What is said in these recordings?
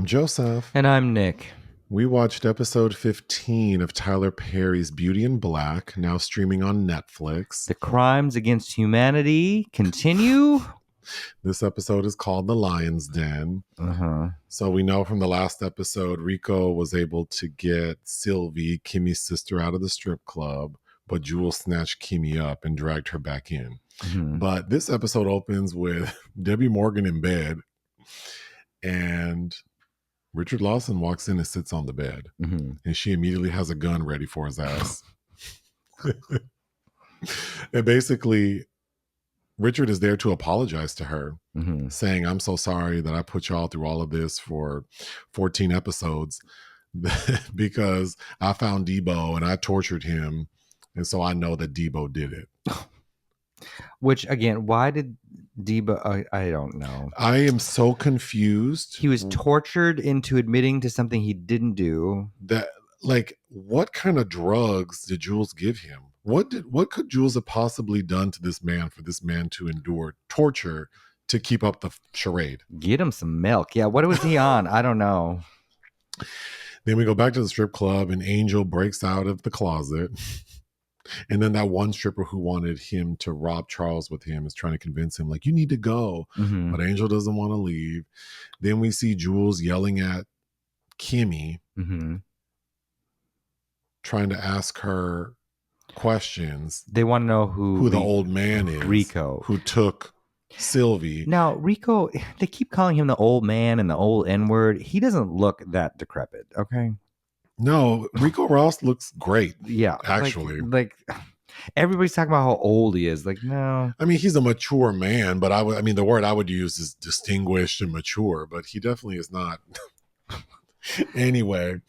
Joseph. And I'm Nick. We watched episode 15 of Tyler Perry's Beauty in Black, now streaming on Netflix. The crimes against humanity continue. This episode is called The Lion's Den. So we know from the last episode, Rico was able to get Sylvie, Kimmie's sister, out of the strip club, but Jules snatched Kimmie up and dragged her back in. But this episode opens with Debbie Morgan in bed, and Richard Lawson walks in and sits on the bed, and she immediately has a gun ready for his ass. And basically, Richard is there to apologize to her, saying, I'm so sorry that I put y'all through all of this for 14 episodes because I found Debo and I tortured him. And so I know that Debo did it. Which, again, why did Debo... I don't know. I am so confused. He was tortured into admitting to something he didn't do. That, like, what kind of drugs did Jules give him? What could Jules have possibly done to this man for this man to endure torture to keep up the charade? Get him some milk. Yeah, what was he on? I don't know. Then we go back to the strip club and Angel breaks out of the closet. And then that one stripper who wanted him to rob Charles with him is trying to convince him, like, you need to go. But Angel doesn't want to leave. Then we see Jules yelling at Kimmie, trying to ask her questions. They want to know who the old man is. Rico. Who took Sylvie. Now, Rico, they keep calling him the old man and the old N-word. He doesn't look that decrepit, okay? No, Rico Ross looks great. Yeah. Actually. Like everybody's talking about how old he is. Like, no. I mean, he's a mature man, but the word I would use is distinguished and mature, but he definitely is not. Anyway,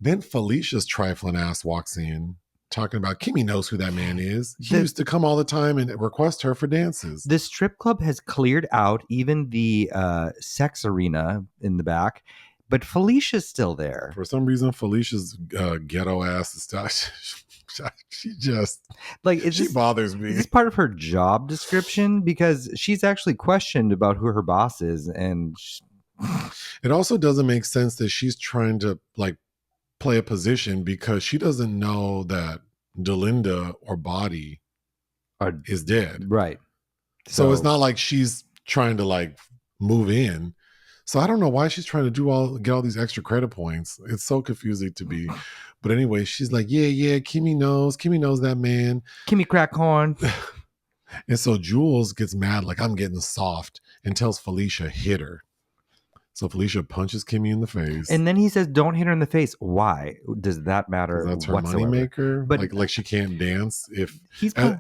then Felicia's trifling ass walks in, talking about Kimmie knows who that man is. He used to come all the time and request her for dances. The strip club has cleared out even the sex arena in the back, but Felicia's still there. For some reason, Felicia's ghetto ass is she just she bothers me. Is this part of her job description? Because she's actually questioned about who her boss is, and it also doesn't make sense that she's trying to like play a position because she doesn't know that Delinda or Body is dead. Right. So it's not like she's trying to like move in. So I don't know why she's trying to get all these extra credit points. It's so confusing to me. But anyway, she's like, yeah, Kimmie knows that man. Kimmie crack corn. And so Jules gets mad, like, I'm getting soft, and tells Felicia, hit her. So Felicia punches Kimmie in the face. And then he says, don't hit her in the face. Why? Does that matter? That's her whatsoever? moneymaker? But like she can't dance? If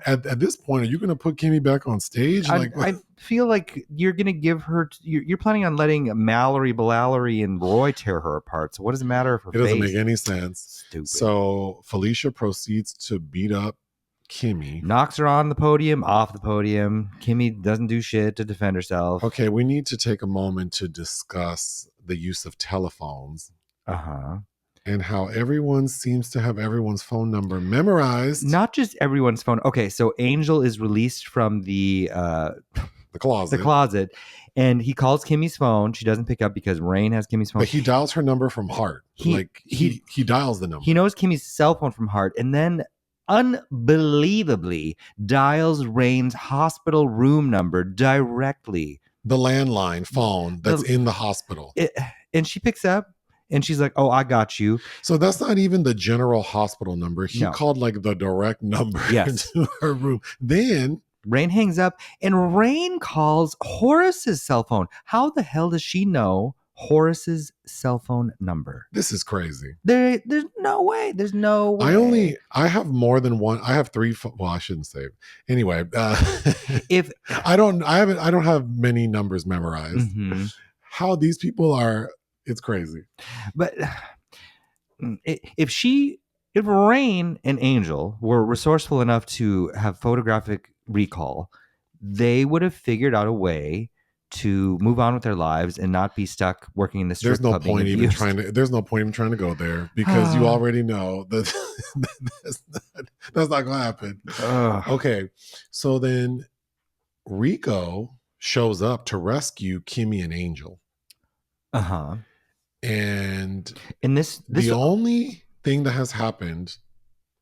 at this point, are you going to put Kimmie back on stage? I feel like you're going to give her... You're planning on letting Mallory, Bellarie, and Roy tear her apart. So what does it matter if her face... It doesn't make any sense. Stupid. So Felicia proceeds to beat up Kimmie. Knocks her on the podium, off the podium. Kimmie doesn't do shit to defend herself. Okay, we need to take a moment to discuss the use of telephones. And how everyone seems to have everyone's phone number memorized. Not just everyone's phone. Okay, so Angel is released from the closet. And he calls Kimmie's phone. She doesn't pick up because Rain has Kimmie's phone. But he dials her number from heart. He dials the number. He knows Kimmie's cell phone from heart. And then unbelievably dials Rain's hospital room number directly. The landline phone that's in the hospital. And she picks up and she's like, oh, I got you. So that's not even the general hospital number. He called like the direct number to her room. Then Rain hangs up and Rain calls Horace's cell phone. How the hell does she know Horace's cell phone number? This is crazy. There's no way. There's no way. I have more than one. I have three. Well, I shouldn't say. Anyway, I don't have many numbers memorized. How these people are, it's crazy. But if Rain and Angel were resourceful enough to have photographic recall, they would have figured out a way to move on with their lives and not be stuck working in the strip club. There's no point even trying to go there because you already know that that's not gonna happen. Okay, so then Rico shows up to rescue Kimmie and Angel. And this the only thing that has happened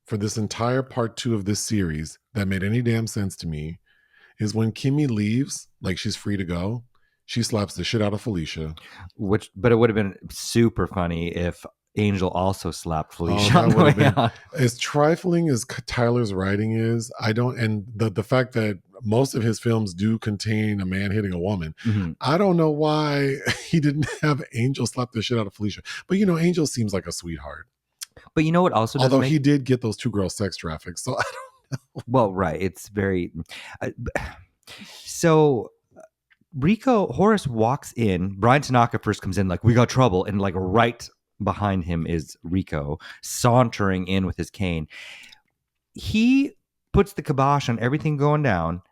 for this entire part 2 of this series that made any damn sense to me is when Kimmie leaves, like she's free to go, she slaps the shit out of Felicia. But it would have been super funny if Angel also slapped Felicia. That would have been as trifling as Tyler's writing is. I don't, and the fact that most of his films do contain a man hitting a woman. Mm-hmm. I don't know why he didn't have Angel slap the shit out of Felicia. But Angel seems like a sweetheart. But you know what also doesn't Although he did get those 2 girls sex trafficked, so I don't know. Well, right. It's very... so Horace walks in. Brian Tanaka first comes in like, we got trouble. And like right behind him is Rico sauntering in with his cane. He puts the kibosh on everything going down.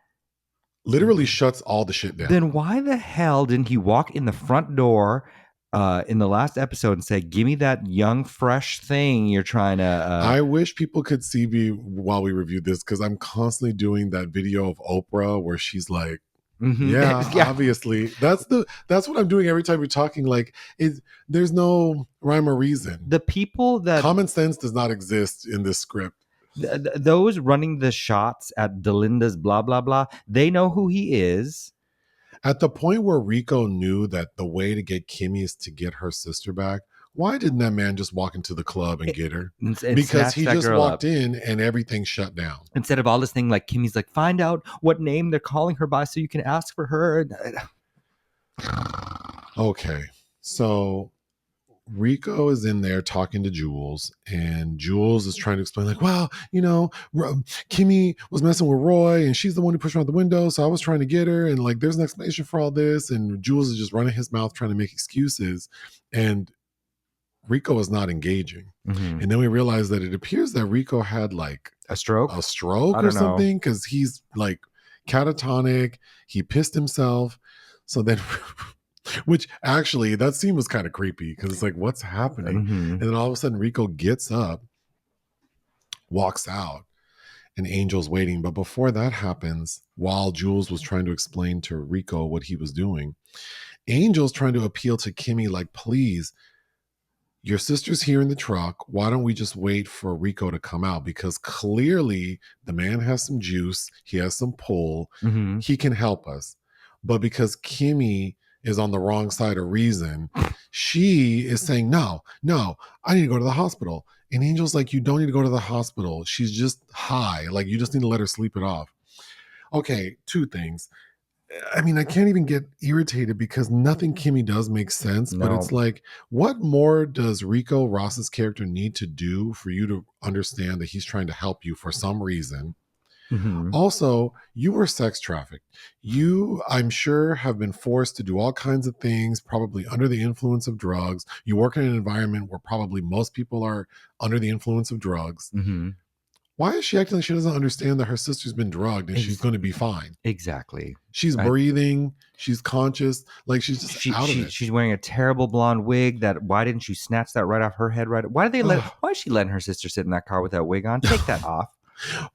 Literally shuts all the shit down. Then why the hell didn't he walk in the front door in the last episode and say, give me that young, fresh thing you're trying to... I wish people could see me while we reviewed this, because I'm constantly doing that video of Oprah where she's like, yeah, obviously. That's what I'm doing every time you're talking. Like, there's no rhyme or reason. The people that... Common sense does not exist in this script. Those running the shots at Delinda's blah, blah, blah, they know who he is. At the point where Rico knew that the way to get Kimmie is to get her sister back, why didn't that man just walk into the club and get her? Because he just walked in and everything shut down. Instead of all this thing like Kimmie's like, find out what name they're calling her by so you can ask for her. Okay, so Rico is in there talking to Jules, and Jules is trying to explain, like, well, Kimmie was messing with Roy, and she's the one who pushed her out the window, so I was trying to get her, and like, there's an explanation for all this, and Jules is just running his mouth trying to make excuses, and Rico is not engaging. Mm-hmm. And then we realize that it appears that Rico had like a stroke or something, because he's like catatonic, he pissed himself, so then... Which actually, that scene was kind of creepy, because it's like, what's happening? Mm-hmm. And then all of a sudden, Rico gets up, walks out, and Angel's waiting. But before that happens, while Jules was trying to explain to Rico what he was doing, Angel's trying to appeal to Kimmie, like, please, your sister's here in the truck. Why don't we just wait for Rico to come out? Because clearly the man has some juice. He has some pull. Mm-hmm. He can help us. But because Kimmie is on the wrong side of reason, she is saying, no, I need to go to the hospital. And Angel's like, you don't need to go to the hospital. She's just high. Like, you just need to let her sleep it off. Okay, 2 things. I mean, I can't even get irritated because nothing Kimmie does makes sense. No. But it's like, what more does Rico Ross's character need to do for you to understand that he's trying to help you for some reason? Mm-hmm. Also, you were sex trafficked. You, I'm sure, have been forced to do all kinds of things, probably under the influence of drugs. You work in an environment where probably most people are under the influence of drugs. Mm-hmm. Why is she acting like she doesn't understand that her sister's been drugged and she's going to be fine? Exactly. She's breathing. She's conscious. Like, she's just out of it. She's wearing a terrible blonde wig. Why didn't you snatch that right off her head? Right? Why is she letting her sister sit in that car with that wig on? Take that off.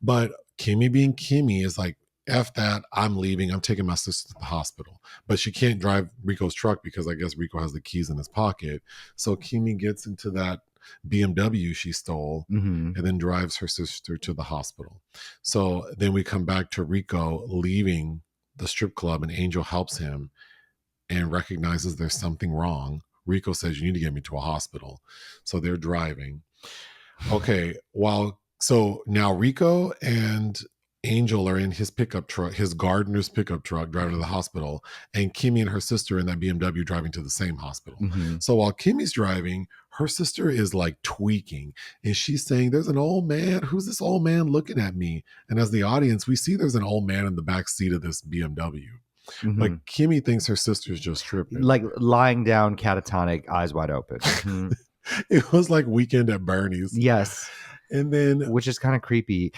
But Kimmie being Kimmie is like, F that, I'm leaving. I'm taking my sister to the hospital. But she can't drive Rico's truck because I guess Rico has the keys in his pocket. So Kimmie gets into that BMW she stole, mm-hmm. and then drives her sister to the hospital. So then we come back to Rico leaving the strip club, and Angel helps him and recognizes there's something wrong. Rico says, you need to get me to a hospital. So they're driving. Okay, so now Rico and Angel are in his pickup truck, his gardener's pickup truck, driving to the hospital, and Kimmie and her sister are in that BMW driving to the same hospital. Mm-hmm. So while Kimmie's driving, her sister is like tweaking, and she's saying, there's an old man. Who's this old man looking at me? And as the audience, we see there's an old man in the back seat of this BMW. Mm-hmm. But Kimmie thinks her sister's just tripping. Like lying down, catatonic, eyes wide open. Mm-hmm. It was like Weekend at Bernie's. Yes. And then, which is kind of creepy.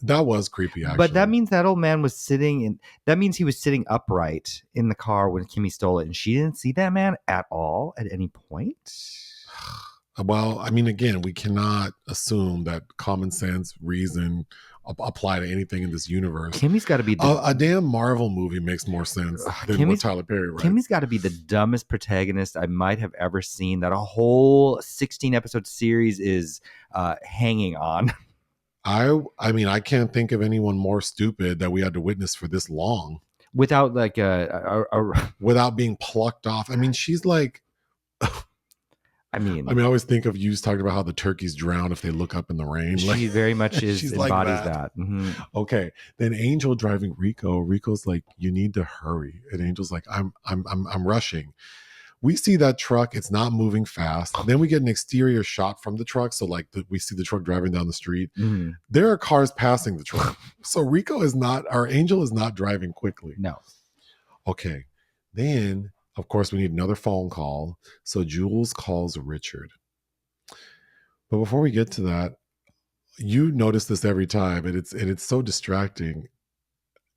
That was creepy, actually. But that means that old man was that means he was sitting upright in the car when Kimmie stole it, and she didn't see that man at all at any point. Well, I mean, again, we cannot assume that common sense, reason apply to anything in this universe. Kimmie's got to be a damn Marvel movie makes more sense than what Tyler Perry writes. Kimmie's got to be the dumbest protagonist I might have ever seen. That a whole 16-episode series is hanging on. I mean, I can't think of anyone more stupid that we had to witness for this long without like without being plucked off. I mean, she's like. I mean, I always think of you talking about how the turkeys drown if they look up in the rain. She like, very much is embodies like that. Mm-hmm. Okay, then Angel driving Rico. Rico's like, "You need to hurry," and Angel's like, "I'm rushing." We see that truck; it's not moving fast. Then we get an exterior shot from the truck, so like we see the truck driving down the street. Mm-hmm. There are cars passing the truck, so Rico is not. Our Angel is not driving quickly. No. Okay, then. Of course, we need another phone call. So Jules calls Richard. But before we get to that, you notice this every time, and it's so distracting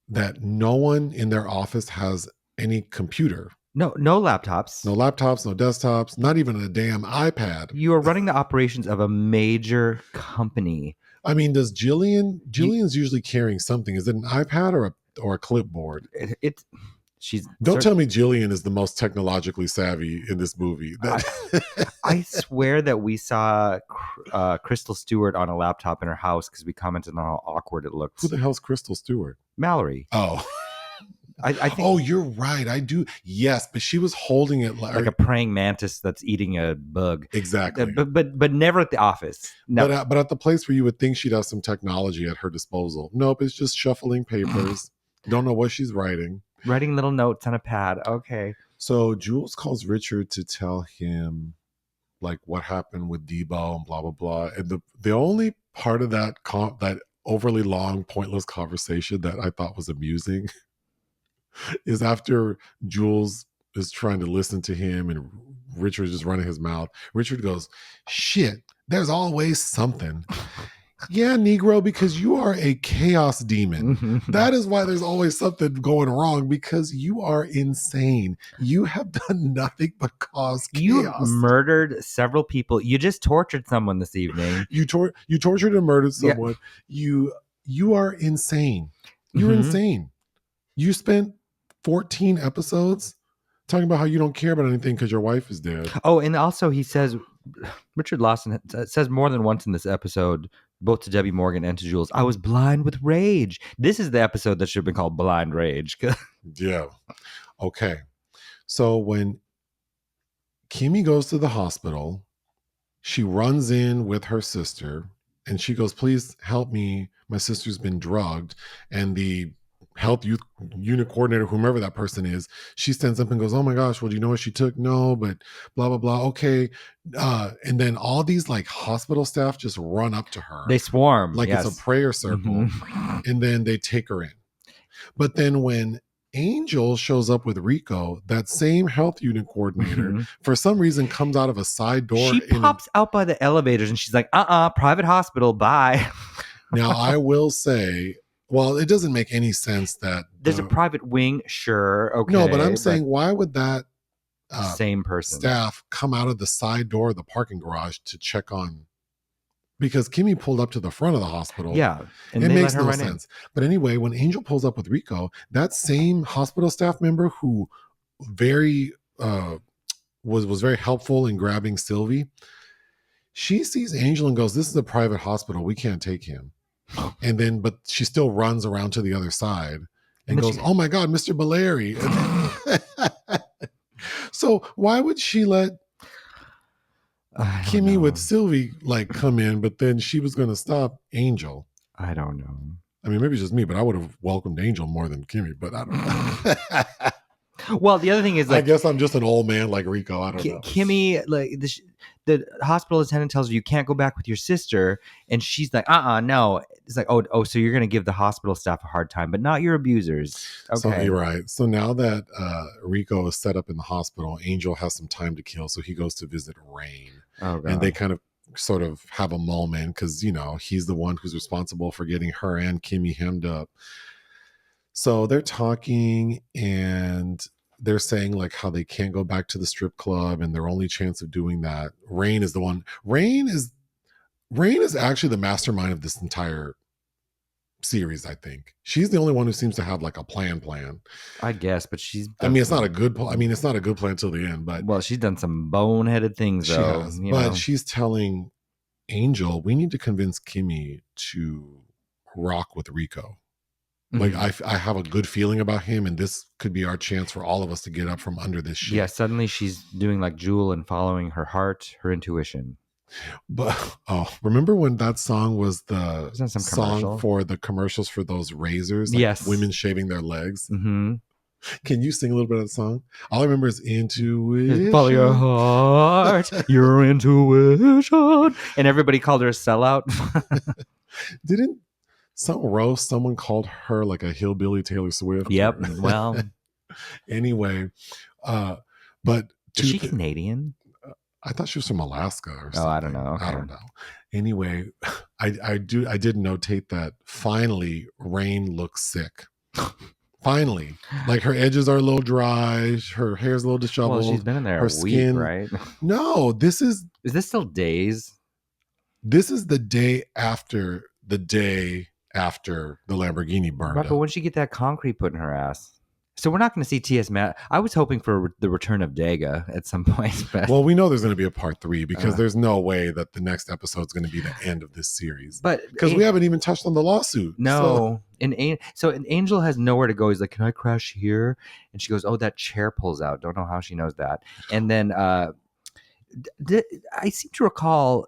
that no one in their office has any computer. No laptops. No laptops, no desktops, not even a damn iPad. You are running the operations of a major company. I mean, does Julian's usually carrying something. Is it an iPad or a clipboard? Don't tell me Julian is the most technologically savvy in this movie. I swear that we saw Crystle Stewart on a laptop in her house because we commented on how awkward it looks. Who the hell's Crystle Stewart? Mallory. Oh. I think. Oh, you're right. I do. Yes, but she was holding it like a praying mantis that's eating a bug. Exactly. But never at the office. No. But at the place where you would think she'd have some technology at her disposal. Nope, it's just shuffling papers. Don't know what she's writing. Writing little notes on a pad. Okay. So Jules calls Richard to tell him like what happened with Debo and blah, blah, blah. And the only part of that overly long, pointless conversation that I thought was amusing is after Jules is trying to listen to him and Richard's just running his mouth. Richard goes, "Shit, there's always something." Yeah, Negro, because you are a chaos demon. That is why there's always something going wrong, because you are insane. You have done nothing but cause chaos. You murdered several people. You just tortured someone this evening. You tortured and murdered someone. Yeah. You are insane. You're insane. You spent 14 episodes talking about how you don't care about anything because your wife is dead. Oh, and also he says, Richard Lawson says more than once in this episode, both to Debbie Morgan and to Jules, "I was blind with rage." This is the episode that should have been called Blind Rage. Yeah. Okay. So when Kimmie goes to the hospital, she runs in with her sister and she goes, "Please help me. My sister's been drugged." And the health unit coordinator, whomever that person is, she stands up and goes, "Oh my gosh, well, do you know what she took?" "No, but blah, blah, blah." Okay. And then all these like hospital staff just run up to her. They swarm. Like it's a prayer circle. And then they take her in. But then when Angel shows up with Rico, that same health unit coordinator, for some reason comes out of a side door. She pops out by the elevators and she's like, private hospital, bye. Now, I will say, well, it doesn't make any sense that there's a private wing. Sure. Okay. No, but I'm saying, why would that same person staff come out of the side door of the parking garage to check on? Because Kimmie pulled up to the front of the hospital. Yeah. And it makes no sense. But anyway, when Angel pulls up with Rico, that same hospital staff member who very was very helpful in grabbing Sylvie, she sees Angel and goes, "This is a private hospital. We can't take him." And then, but she still runs around to the other side and goes, "Oh my God, Mr. Bellarie." So why would she let Kimmie with Sylvie like come in, but then she was going to stop Angel? I don't know. I mean, maybe it's just me, but I would have welcomed Angel more than Kimmie, but I don't know. Well, the other thing is, like, I guess I'm just an old man like Rico. I don't know. Kimmie, like the hospital attendant tells her you can't go back with your sister, and she's like, no. It's like, oh, so you're going to give the hospital staff a hard time, but not your abusers. Okay, so you're right. So now that Rico is set up in the hospital, Angel has some time to kill, so he goes to visit Rain, and they kind of sort of have a moment because he's the one who's responsible for getting her and Kimmie hemmed up. So they're talking, and they're saying like how they can't go back to the strip club and their only chance of doing that. Rain is the one. Rain is actually the mastermind of this entire series. I think she's the only one who seems to have like a plan. I guess, but she's. I mean, it's not a good. I mean, it's not a good plan till the end. But well, she's done some boneheaded things she though. has. You But know? she's telling Angel, we need to convince Kimmie to rock with Rico. Like I have a good feeling about him, and this could be our chance for all of us to get up from under this shit. Yeah, suddenly she's doing like Jewel and following her heart, her intuition. But remember when that song was the some song commercial? for the commercials for those razors? Like yes, women shaving their legs. Mm-hmm. Can you sing a little bit of the song? All I remember is intuition. Follow your heart, your intuition, and everybody called her a sellout. Didn't some roast someone called her like a hillbilly Taylor Swift? Yep. Well, anyway, but is she Canadian? I thought she was from Alaska or something. Oh, I don't know. Okay. I don't know. Anyway, I did notate that finally Rain looks sick. Finally, like her edges are a little dry, her hair's a little disheveled. Well, she's been in there her a skin, week, right? No, this is this still days? This is the day after the Lamborghini burned up. But when she get that concrete put in her ass? So we're not going to see T.S. Matt. I was hoping for the return of Daga at some point. But well, we know there's going to be a part 3 because there's no way that the next episode is going to be the end of this series. But because we haven't even touched on the lawsuit. No. So an Angel has nowhere to go. He's like, can I crash here? And she goes, oh, that chair pulls out. Don't know how she knows that. And then I seem to recall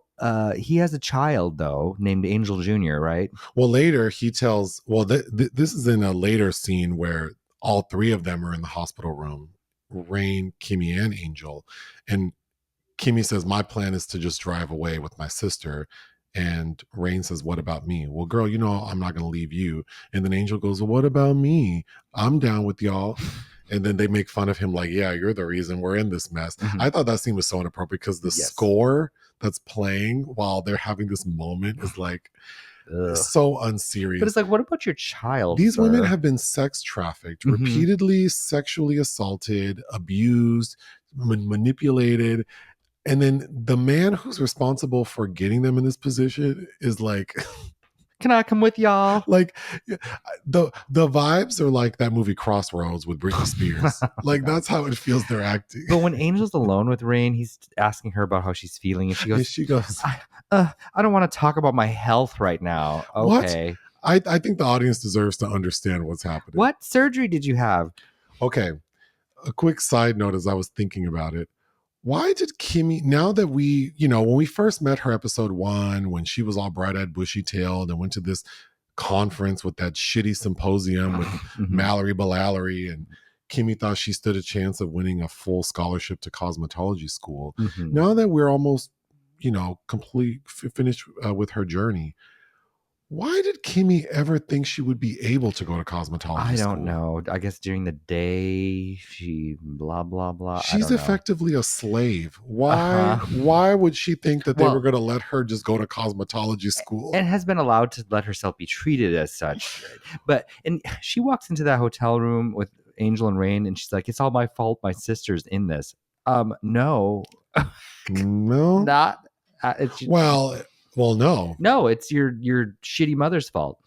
he has a child, though, named Angel Jr., right? Well, later he tells, this is in a later scene where all 3 of them are in the hospital room, Rain, Kimmie, and Angel. And Kimmie says, my plan is to just drive away with my sister. And Rain says, what about me? Well, girl, you know, I'm not going to leave you. And then Angel goes, well, what about me? I'm down with y'all. And then they make fun of him like, yeah, you're the reason we're in this mess. Mm-hmm. I thought that scene was so inappropriate because the score that's playing while they're having this moment is like so unserious. But it's like, what about your child? These women have been sex trafficked, repeatedly sexually assaulted, abused, manipulated. And then the man who's responsible for getting them in this position is like, can I come with y'all? Like the vibes are like that movie Crossroads with Britney Spears. Like that's how it feels they're acting. But when Angel's alone with Rain, he's asking her about how she's feeling, and she goes, I don't want to talk about my health right now. Okay. What? I think the audience deserves to understand what's happening. What surgery did you have? Okay. A quick side note as I was thinking about it. Why did Kimmie, now that we, you know, when we first met her episode 1, when she was all bright-eyed, bushy-tailed and went to this conference with that shitty symposium with Mallory, Bellarie, and Kimmie thought she stood a chance of winning a full scholarship to cosmetology school. Now that we're almost, you know, finished with her journey, why did Kimmie ever think she would be able to go to cosmetology school? I don't know. I guess during the day, she blah, blah, blah. She's effectively a slave. Why would she think that they were going to let her just go to cosmetology school? And has been allowed to let herself be treated as such. And she walks into that hotel room with Angel and Rain, and she's like, it's all my fault. My sister's in this. No. No. Not. Well, no. No, it's your shitty mother's fault.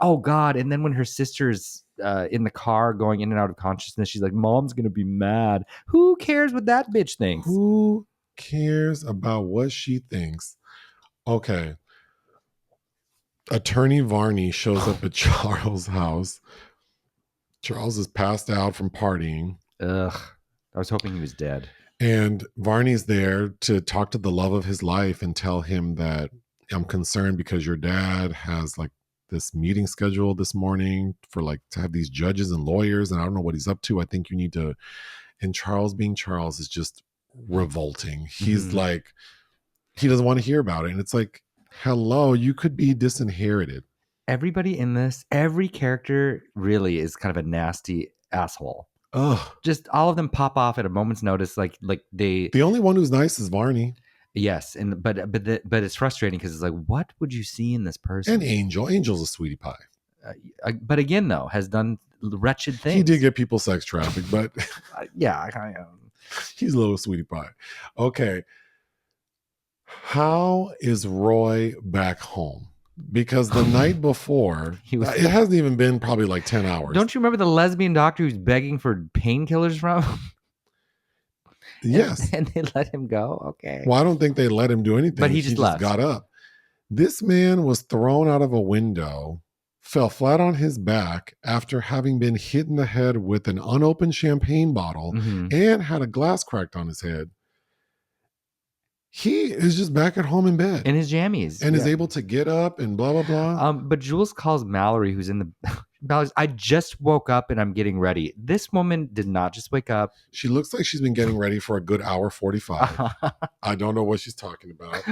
Oh, God. And then when her sister's in the car going in and out of consciousness, she's like, Mom's going to be mad. Who cares what that bitch thinks? Who cares about what she thinks? Okay. Attorney Varney shows up at Charles' house. Charles is passed out from partying. Ugh. I was hoping he was dead. And Varney's there to talk to the love of his life and tell him that I'm concerned because your dad has like this meeting scheduled this morning for like to have these judges and lawyers. And I don't know what he's up to. I think you need to. And Charles being Charles is just revolting. He's like, he doesn't want to hear about it. And it's like, hello, you could be disinherited. Everybody in this, every character really is kind of a nasty asshole. Ugh. Just all of them pop off at a moment's notice. Like they. The only one who's nice is Varney. Yes, and but it's frustrating because it's like, what would you see in this person? And Angel's a sweetie pie. But again, though, has done wretched things. He did get people sex trafficked, but yeah, he's a little sweetie pie. Okay. How is Roy back home? Because the night before, it hasn't even been probably like 10 hours. Don't you remember the lesbian doctor who's begging for painkillers from him? Yes. And they let him go? Okay. Well, I don't think they let him do anything. But he just left. Got up. This man was thrown out of a window, fell flat on his back after having been hit in the head with an unopened champagne bottle and had a glass cracked on his head. He is just back at home in bed. In his jammies. And is able to get up and blah, blah, blah. But Jules calls Mallory, who's in the... Mallory's, I just woke up and I'm getting ready. This woman did not just wake up. She looks like she's been getting ready for a good hour 45. I don't know what she's talking about.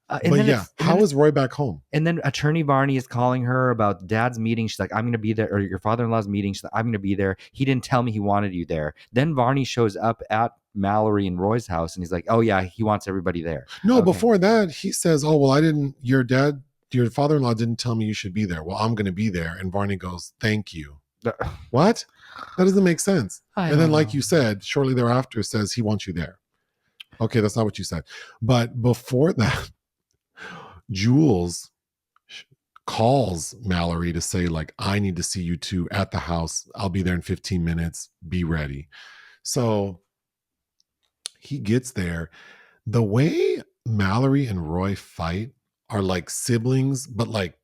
But yeah, how is Roy back home? And then Attorney Varney is calling her about Dad's meeting. She's like, I'm going to be there. Or your father-in-law's meeting. She's like, I'm going to be there. He didn't tell me he wanted you there. Then Varney shows up at Mallory and Roy's house and he's like, oh yeah, he wants everybody there. No, before that, he says, oh, well, your father-in-law didn't tell me you should be there. Well, I'm going to be there. And Varney goes, thank you. What? That doesn't make sense. And then, like you said, shortly thereafter says he wants you there. Okay, that's not what you said. But before that, Jules calls Mallory to say, like, I need to see you two at the house. I'll be there in 15 minutes. Be ready. So he gets there. The way Mallory and Roy fight are like siblings, but like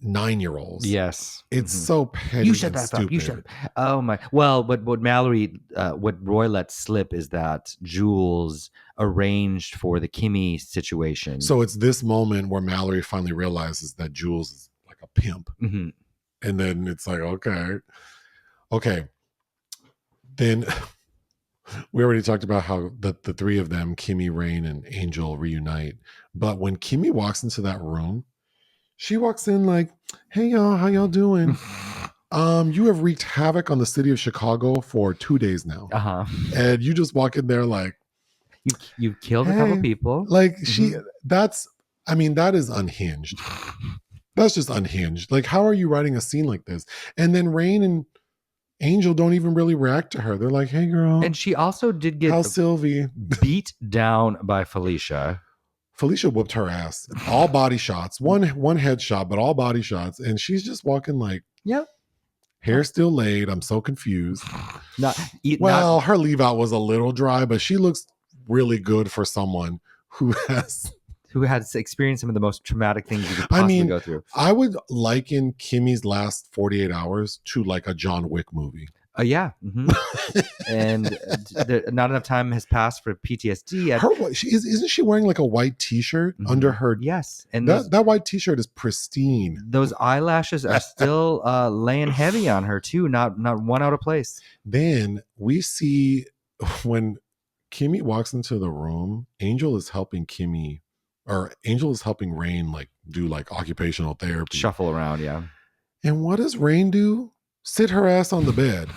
9-year-olds. Yes. It's so petty. You shut that up. You shut. Oh my. Well, what Mallory, what Roy let slip is that Jules arranged for the Kimmie situation. So it's this moment where Mallory finally realizes that Jules is like a pimp. Mm-hmm. And then it's like, okay. Then we already talked about how the three of them, Kimmie, Rain, and Angel, reunite. But when Kimmie walks into that room, she walks in like, hey, y'all, how y'all doing? You have wreaked havoc on the city of Chicago for 2 days now. And you just walk in there like, you killed a couple people. Like that is unhinged. That's just unhinged. Like, how are you writing a scene like this? And then Rain and Angel don't even really react to her. They're like, hey, girl. And she also did get how's Sylvie? Beat down by Felicia. Felicia whooped her ass. All body shots. One headshot, but all body shots. And she's just walking like, yep. Hair still laid. I'm so confused. Her leave out was a little dry, but she looks really good for someone who has experienced some of the most traumatic things you could possibly go through. I would liken Kimmie's last 48 hours to like a John Wick movie. Yeah. Mm-hmm. And not enough time has passed for PTSD yet. Isn't she wearing like a white t-shirt under her? Yes. And that white t-shirt is pristine. Those eyelashes are still laying heavy on her too. Not one out of place. Then we see when Kimmie walks into the room, Angel is helping Rain like do like occupational therapy. Shuffle around, yeah. And what does Rain do? Sit her ass on the bed.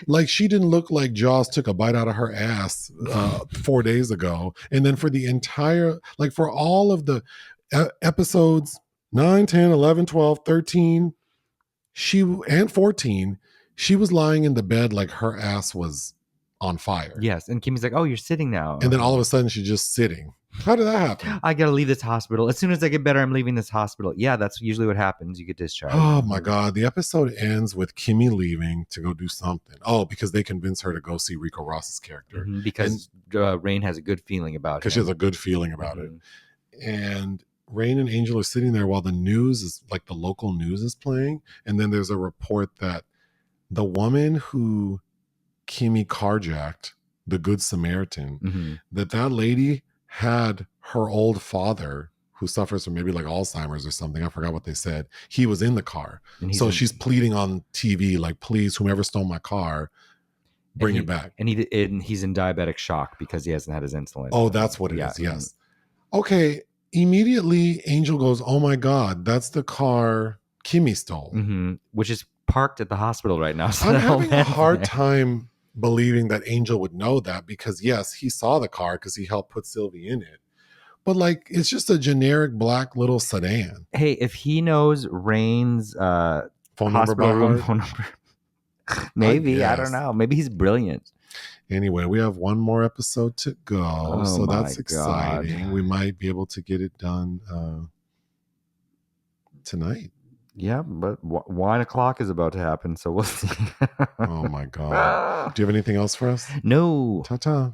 Like she didn't look like Jaws took a bite out of her ass 4 days ago. And then for the entire, like for all of the episodes 9, 10, 11, 12, 13, and 14, she was lying in the bed like her ass was on fire. Yes. And Kimmie's like, oh, you're sitting now. And then all of a sudden she's just sitting. How did that happen? I got to leave this hospital. As soon as I get better, I'm leaving this hospital. Yeah, that's usually what happens. You get discharged. Oh my God. The episode ends with Kimmie leaving to go do something. Oh, because they convince her to go see Rico Ross's character. Because Rain has a good feeling about it. Because she has a good feeling about it. And Rain and Angel are sitting there while the news is like the local news is playing. And then there's a report that the woman who Kimmie carjacked, the Good Samaritan, that lady had her old father who suffers from maybe like Alzheimer's or something. I forgot what they said. He was in the car. So she's pleading on TV, like, please, whomever stole my car, bring it back. And he's in diabetic shock because he hasn't had his insulin. Oh, that's what it is. Yes. Okay. Immediately, Angel goes, oh my God, that's the car Kimmie stole. Which is parked at the hospital right now. So I'm having a hard time believing that Angel would know that because yes, he saw the car because he helped put Sylvie in it. But like, it's just a generic black little sedan. Hey, if he knows Rain's Phone number hospital by room heart? phone number, maybe I don't guess. know. Maybe he's brilliant. Anyway, we have one more episode to go, Oh so my that's exciting. God. We might be able to get it done tonight. Yeah, but wine o'clock is about to happen, so we'll see. Oh my God. Do you have anything else for us? No. Ta-ta.